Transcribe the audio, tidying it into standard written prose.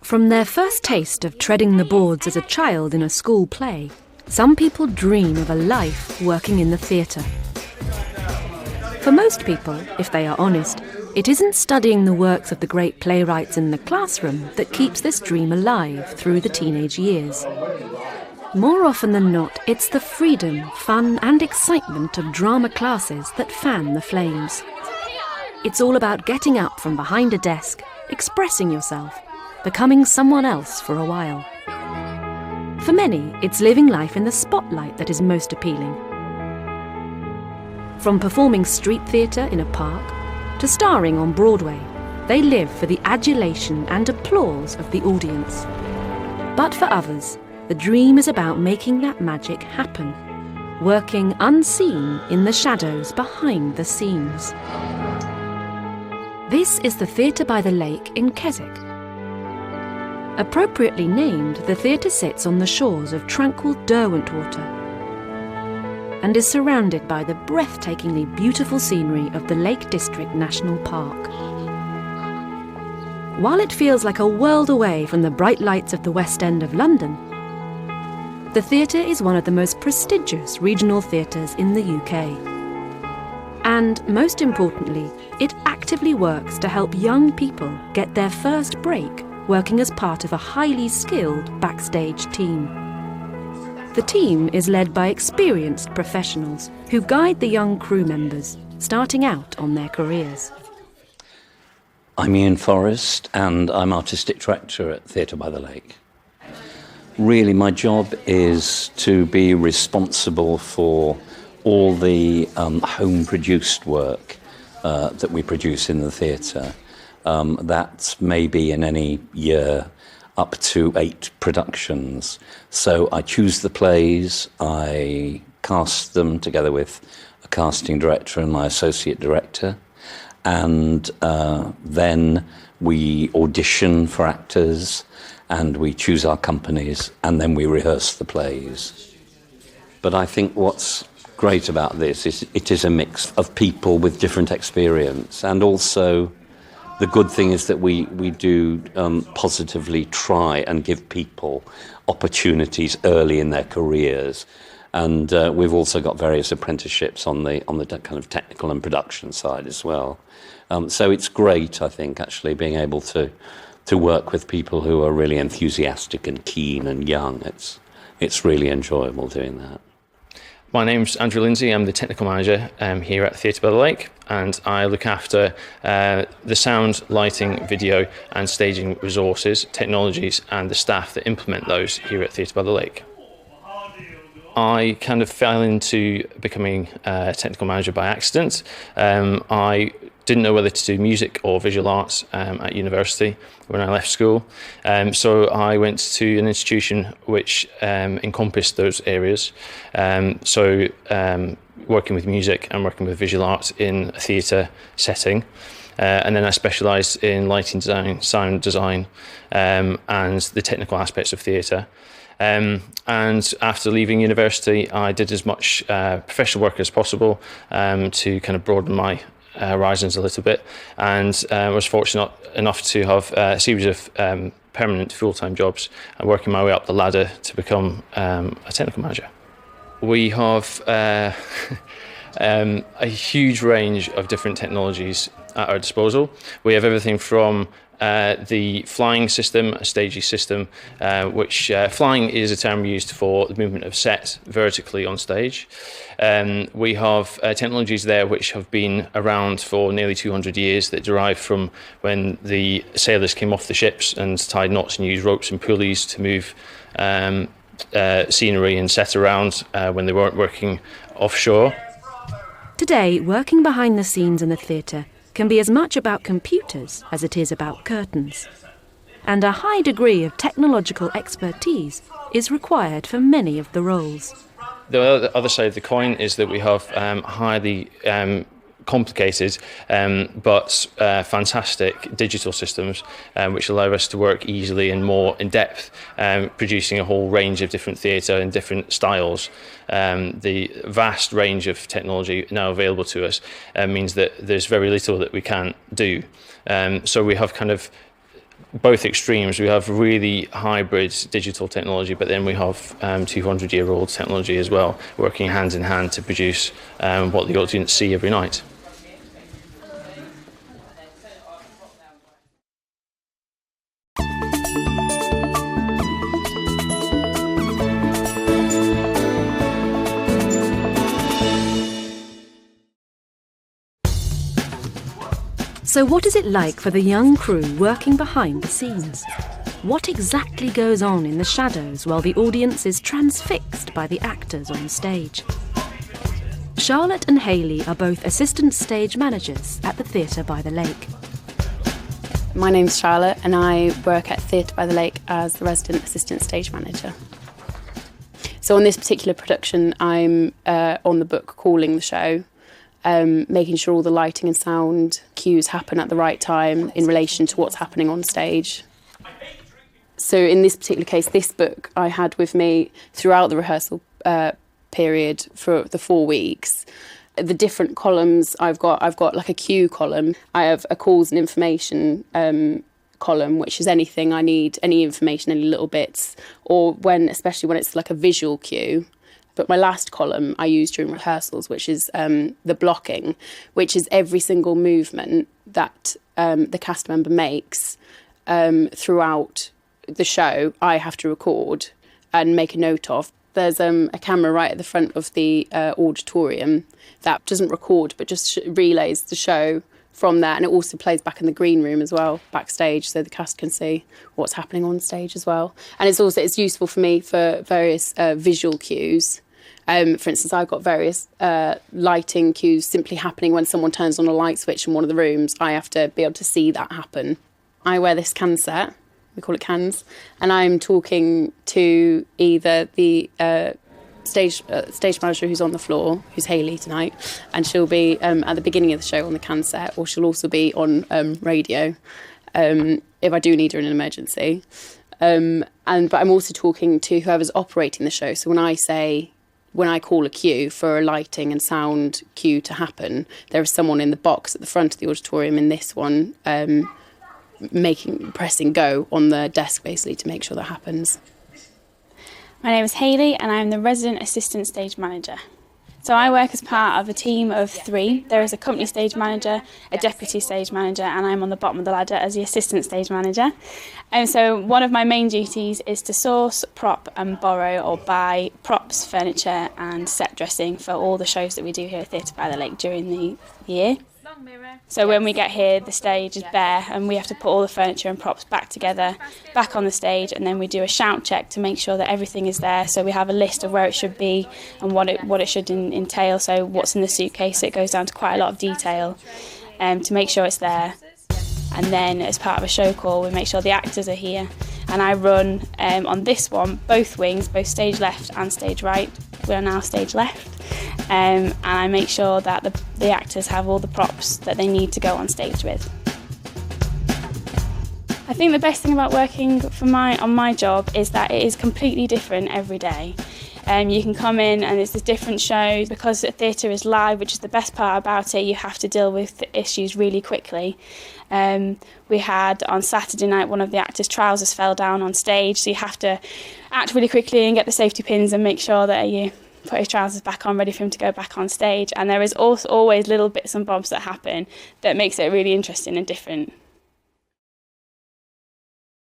From their first taste of treading the boards as a child in a school play, some people dream of a life working in the theatre. For most people, if they are honest, it isn't studying the works of the great playwrights in the classroom that keeps this dream alive through the teenage years. More often than not, it's the freedom, fun and excitement of drama classes that fan the flames. It's all about getting up from behind a desk, expressing yourself, becoming someone else for a while. For many, it's living life in the spotlight that is most appealing. From performing street theatre in a park to starring on Broadway, they live for the adulation and applause of the audience. But for others, the dream is about making that magic happen, working unseen in the shadows behind the scenes. This is the Theatre by the Lake in Keswick. Appropriately named, the theatre sits on the shores of tranquil Derwentwater and is surrounded by the breathtakingly beautiful scenery of the Lake District National Park. While it feels like a world away from the bright lights of the West End of London, the theatre is one of the most prestigious regional theatres in the UK. And, most importantly, it actively works to help young people get their first break working as part of a highly skilled backstage team. The team is led by experienced professionals who guide the young crew members starting out on their careers. I'm Ian Forrest and I'm Artistic Director at Theatre by the Lake. Really, my job is to be responsible for all the home-produced work that we produce in the theatre. That may be in any year up to 8 productions. So I choose the plays, I cast them together with a casting director and my associate director, and then we audition for actors, and we choose our companies, and then we rehearse the plays. But I think what's great about this is it is a mix of people with different experience, and also the good thing is that we do positively try and give people opportunities early in their careers. And we've also got various apprenticeships on the kind of technical and production side as well. So it's great, I think, actually being able to work with people who are really enthusiastic and keen and young. It's really enjoyable doing that. My name's Andrew Lindsay. I'm the technical manager here at Theatre by the Lake, and I look after the sound, lighting, video and staging resources, technologies and the staff that implement those here at Theatre by the Lake. I kind of fell into becoming a technical manager by accident. I didn't know whether to do music or visual arts at university when I left school. So I went to an institution which encompassed those areas. Working with music and working with visual arts in a theatre setting. And then I specialised in lighting design, sound design, and the technical aspects of theatre. And after leaving university, I did as much professional work as possible to kind of broaden my horizons a little bit, and was fortunate enough to have a series of permanent full-time jobs and working my way up the ladder to become a technical manager. We have a huge range of different technologies at our disposal. We have everything from the flying system, a stagey system, which flying is a term used for the movement of set vertically on stage. We have technologies there which have been around for nearly 200 years that derive from when the sailors came off the ships and tied knots and used ropes and pulleys to move scenery and set around when they weren't working offshore. Today, working behind the scenes in the theatre can be as much about computers as it is about curtains. And a high degree of technological expertise is required for many of the roles. The other side of the coin is that we have highly complicated but fantastic digital systems which allow us to work easily and more in depth, producing a whole range of different theatre and different styles. The vast range of technology now available to us means that there's very little that we can't do. So we have kind of both extremes. We have really hybrid digital technology, but then we have 200-year-old technology as well, working hand in hand to produce what the audience see every night. So what is it like for the young crew working behind the scenes? What exactly goes on in the shadows while the audience is transfixed by the actors on stage? Charlotte and Hayley are both assistant stage managers at the Theatre by the Lake. My name's Charlotte and I work at Theatre by the Lake as the resident assistant stage manager. So on this particular production, I'm on the book calling the show, making sure all the lighting and sound cues happen at the right time in relation to what's happening on stage. So in this particular case, this book I had with me throughout the rehearsal period for the 4 weeks. The different columns I've got like a cue column. I have a calls and information column, which is anything I need, any information, any little bits, or especially when it's like a visual cue. But my last column I use during rehearsals, which is the blocking, which is every single movement that the cast member makes throughout the show, I have to record and make a note of. There's a camera right at the front of the auditorium that doesn't record but just relays the show from there, and it also plays back in the green room as well, backstage, so the cast can see what's happening on stage as well. And it's useful for me for various visual cues. For instance, I've got various lighting cues simply happening when someone turns on a light switch in one of the rooms. I have to be able to see that happen. I wear this can set, we call it cans, and I'm talking to either the stage manager who's on the floor, who's Hayley tonight, and she'll be at the beginning of the show on the can set, or she'll also be on radio if I do need her in an emergency. But I'm also talking to whoever's operating the show. So when I call a cue for a lighting and sound cue to happen, there is someone in the box at the front of the auditorium in this one pressing go on the desk basically to make sure that happens. My name is Hayley and I'm the resident assistant stage manager. So I work as part of a team of 3. There is a company stage manager, a deputy stage manager, and I'm on the bottom of the ladder as the assistant stage manager. And so one of my main duties is to source, prop and borrow or buy props, furniture and set dressing for all the shows that we do here at Theatre by the Lake during the year. So when we get here, the stage is bare and we have to put all the furniture and props back together, back on the stage, and then we do a shout check to make sure that everything is there. So we have a list of where it should be and what it should entail. So what's in the suitcase, it goes down to quite a lot of detail to make sure it's there. And then as part of a show call, we make sure the actors are here. And I run on this one, both wings, both stage left and stage right. We are now stage left. And I make sure that the actors have all the props that they need to go on stage with. I think the best thing about working on my job is that it is completely different every day. You can come in and it's a different show. Because the theatre is live, which is the best part about it, you have to deal with the issues really quickly. We had on Saturday night one of the actors' trousers fell down on stage, so you have to act really quickly and get the safety pins and make sure that you put his trousers back on, ready for him to go back on stage. And there is also always little bits and bobs that happen that makes it really interesting and different.